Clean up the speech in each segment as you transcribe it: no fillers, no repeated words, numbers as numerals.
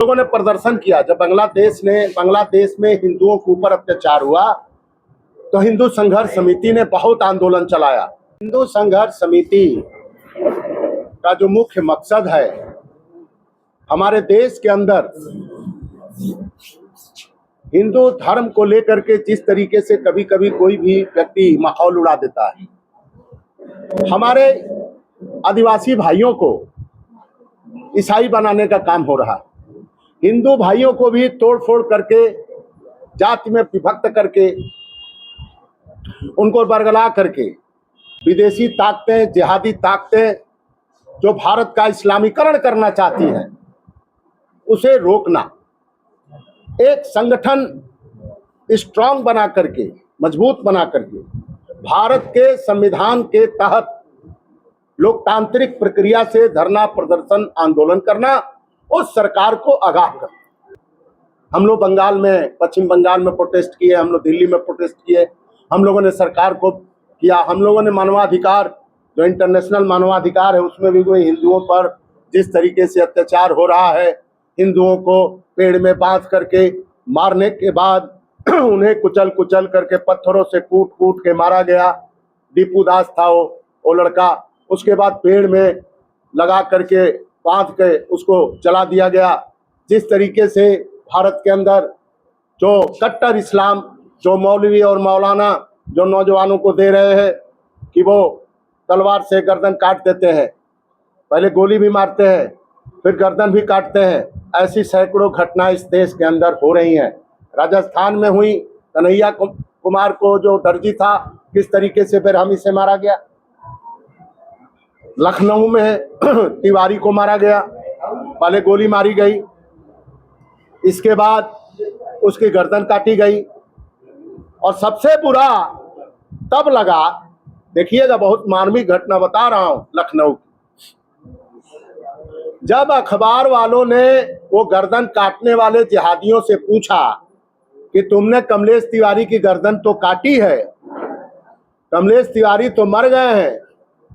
लोगों ने प्रदर्शन किया जब बांग्लादेश में हिंदुओं के ऊपर अत्याचार हुआ तो हिंदू संघर्ष समिति ने बहुत आंदोलन चलाया। हिंदू संघर्ष समिति का जो मुख्य मकसद है, हमारे देश के अंदर हिंदू धर्म को लेकर के जिस तरीके से कभी कभी कोई भी व्यक्ति माहौल उड़ा देता है, हमारे आदिवासी भाइयों को ईसाई बनाने का काम हो रहा है, हिंदू भाइयों को भी तोड़ फोड़ करके जाति में विभक्त करके उनको बरगला करके विदेशी ताकतें, जिहादी ताकतें जो भारत का इस्लामीकरण करना चाहती हैं, उसे रोकना, एक संगठन स्ट्रांग बना करके, मजबूत बना करके भारत के संविधान के तहत लोकतांत्रिक प्रक्रिया से धरना प्रदर्शन आंदोलन करना, उस सरकार को आगाह करना। हम लोग बंगाल में, पश्चिम बंगाल में प्रोटेस्ट किए, हम लोग दिल्ली में प्रोटेस्ट किए, हम लोगों ने सरकार को किया, हम लोगों ने मानवाधिकार, जो इंटरनेशनल मानवाधिकार है, उसमें भी कोई हिंदुओं पर जिस तरीके से अत्याचार हो रहा है, हिंदुओं को पेड़ में बांध करके मारने के बाद उन्हें कुचल करके पत्थरों से कूट कूट के मारा गया। दीपू दास था वो लड़का, उसके बाद पेड़ में लगा करके बांध के उसको जला दिया गया। जिस तरीके से भारत के अंदर जो कट्टर इस्लाम, जो मौलवी और मौलाना जो नौजवानों को दे रहे हैं कि वो तलवार से गर्दन काट देते हैं, पहले गोली भी मारते हैं फिर गर्दन भी काटते हैं, ऐसी सैकड़ों घटनाएं इस देश के अंदर हो रही हैं। राजस्थान में हुई, कन्हैया कुमार को जो दर्जी था, किस तरीके से बेरहमी से मारा गया। लखनऊ में तिवारी को मारा गया, पहले गोली मारी गई, इसके बाद उसकी गर्दन काटी गई। और सबसे बुरा तब लगा, देखिएगा बहुत मानवीय घटना बता रहा हूं लखनऊ की, जब अखबार वालों ने वो गर्दन काटने वाले जिहादियों से पूछा कि तुमने कमलेश तिवारी की गर्दन तो काटी है, कमलेश तिवारी तो मर गए हैं,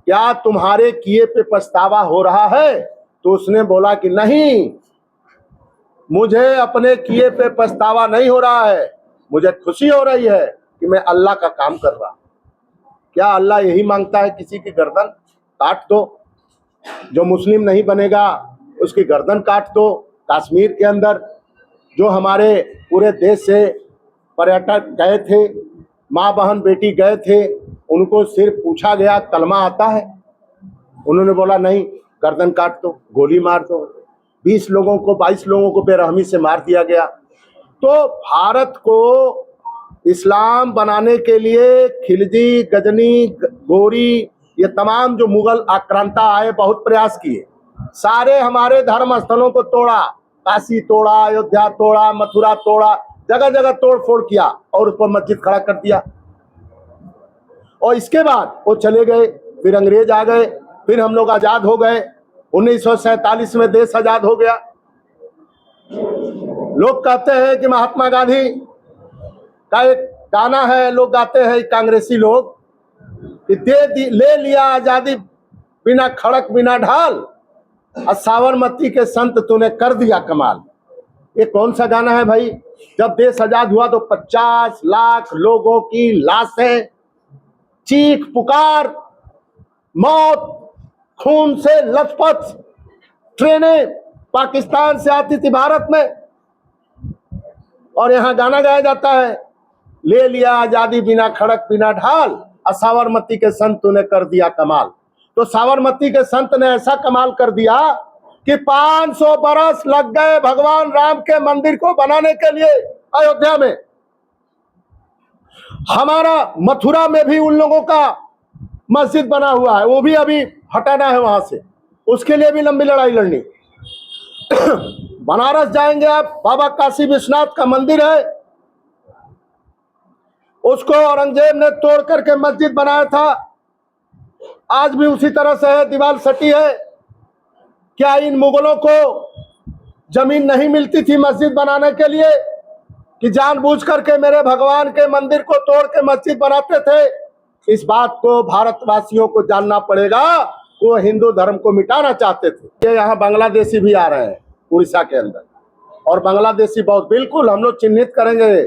क्या तुम्हारे किए पे पछतावा हो रहा है? तो उसने बोला कि नहीं, मुझे अपने किए पे पछतावा नहीं हो रहा है, मुझे खुशी हो रही है कि मैं अल्लाह का काम कर रहा हूं। क्या अल्लाह यही मांगता है किसी की गर्दन काट दो? जो मुस्लिम नहीं बनेगा उसकी गर्दन काट दो। कश्मीर के अंदर जो हमारे पूरे देश से पर्यटक गए थे, माँ बहन बेटी गए थे, उनको सिर्फ पूछा गया कलमा आता है, उन्होंने बोला नहीं, गर्दन काट दो, गोली मार दो। 22 लोगों को बेरहमी से मार दिया गया। तो भारत को इस्लाम बनाने के लिए खिलजी, गजनी, गोरी, ये तमाम जो मुगल आक्रांता आए, बहुत प्रयास किए, सारे हमारे धर्म स्थलों को तोड़ा, काशी तोड़ा, अयोध्या तोड़ा, मथुरा तोड़ा, जगह जगह तोड़ फोड़ किया और उस पर मस्जिद खड़ा कर दिया। और इसके बाद वो चले गए, फिर अंग्रेज आ गए, फिर हम लोग आजाद हो गए। 1947 में देश आजाद हो गया। लोग कहते हैं कि महात्मा गांधी का एक गाना है, लोग गाते हैं कांग्रेसी लोग कि ले लिया आजादी बिना खड़क बिना ढाल, और साबरमती के संत तूने कर दिया कमाल। ये कौन सा गाना है भाई? जब देश आजाद हुआ तो 50 लाख लोगों की लाशें, चीख पुकार, मौत, खून से लथपथ ट्रेनें पाकिस्तान से आती थी भारत में, और यहाँ गाना गाया जाता है, ले लिया आजादी बिना खड़क बिना ढाल, और साबरमती के संत ने कर दिया कमाल। तो साबरमती के संत ने ऐसा कमाल कर दिया कि 500 बरस लग गए भगवान राम के मंदिर को बनाने के लिए अयोध्या में। हमारा मथुरा में भी उन लोगों का मस्जिद बना हुआ है, वो भी अभी हटाना है वहां से, उसके लिए भी लंबी लड़ाई लड़नी। बनारस जाएंगे आप, बाबा काशी विश्वनाथ का मंदिर है, उसको औरंगजेब ने तोड़ करके मस्जिद बनाया था, आज भी उसी तरह से है, दीवार सटी है। क्या इन मुगलों को जमीन नहीं मिलती थी मस्जिद बनाने के लिए कि जानबूझ करके मेरे भगवान के मंदिर को तोड़ के मस्जिद बनाते थे? इस बात को भारतवासियों को जानना पड़ेगा, वो हिंदू धर्म को मिटाना चाहते थे। ये यहाँ बांग्लादेशी भी आ रहे हैं उड़ीसा के अंदर, और बांग्लादेशी बौद्ध बिल्कुल हम लोग चिन्हित करेंगे।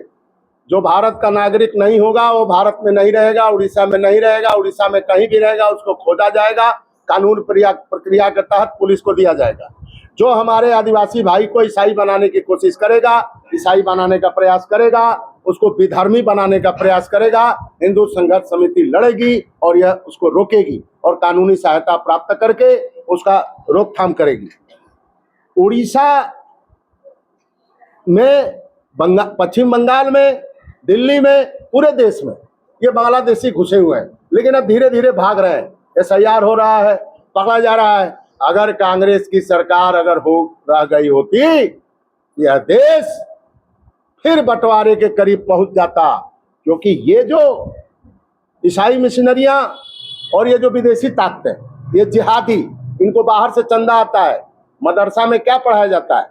जो भारत का नागरिक नहीं होगा वो भारत में नहीं रहेगा, उड़ीसा में नहीं रहेगा, उड़ीसा में कहीं भी रहेगा उसको खोजा जाएगा, कानून प्रक्रिया के तहत पुलिस को दिया जाएगा। जो हमारे आदिवासी भाई को ईसाई बनाने की कोशिश करेगा, ईसाई बनाने का प्रयास करेगा, उसको विधर्मी बनाने का प्रयास करेगा, हिंदू संघर्ष समिति लड़ेगी और यह उसको रोकेगी और कानूनी सहायता प्राप्त करके उसका रोकथाम करेगी। उड़ीसा में, पश्चिम बंगाल में, दिल्ली में, पूरे देश में ये बांग्लादेशी घुसे हुए हैं, लेकिन अब धीरे धीरे भाग रहे हैं। SIR हो रहा है, पकड़ा जा रहा है। अगर कांग्रेस की सरकार अगर हो रह गई होती, यह देश फिर बंटवारे के करीब पहुंच जाता, क्योंकि ये जो ईसाई मिशनरियां और ये जो विदेशी ताकतें, ये जिहादी, इनको बाहर से चंदा आता है। मदरसा में क्या पढ़ाया जाता है?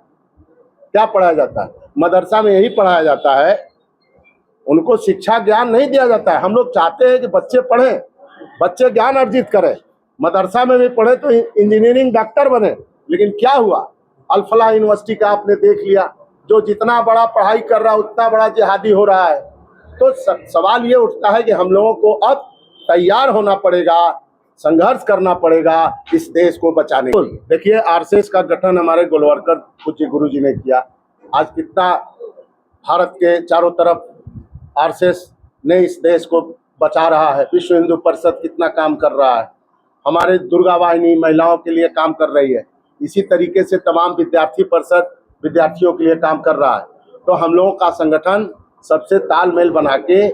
क्या पढ़ाया जाता है? मदरसा में यही पढ़ाया जाता है, उनको शिक्षा ज्ञान नहीं दिया जाता है। हम लोग चाहते हैं कि बच्चे पढ़ें, बच्चे ज्ञान अर्जित करें, मदरसा में भी पढ़े तो इंजीनियरिंग डॉक्टर बने। लेकिन क्या हुआ? अल-फलाह यूनिवर्सिटी का आपने देख लिया, जो जितना बड़ा पढ़ाई कर रहा है उतना बड़ा जिहादी हो रहा है। तो सवाल ये उठता है कि हम लोगों को अब तैयार होना पड़ेगा, संघर्ष करना पड़ेगा इस देश को बचाने के लिए। देखिए, RSS का गठन हमारे गोलवलकर पूज्य गुरु जी ने किया। आज कितना भारत के चारों तरफ RSS ने इस देश को बचा रहा है। विश्व हिंदू परिषद कितना काम कर रहा है, हमारे दुर्गा वाहिनी महिलाओं के लिए काम कर रही है। इसी तरीके से तमाम विद्यार्थी परिषद विद्यार्थियों के लिए काम कर रहा है। तो हम लोगों का संगठन सबसे तालमेल बना के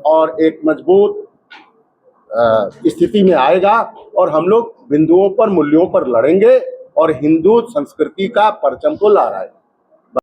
और एक मजबूत स्थिति में आएगा और हम लोग बिंदुओं पर, मूल्यों पर लड़ेंगे और हिंदू संस्कृति का परचम को लहराएंगे।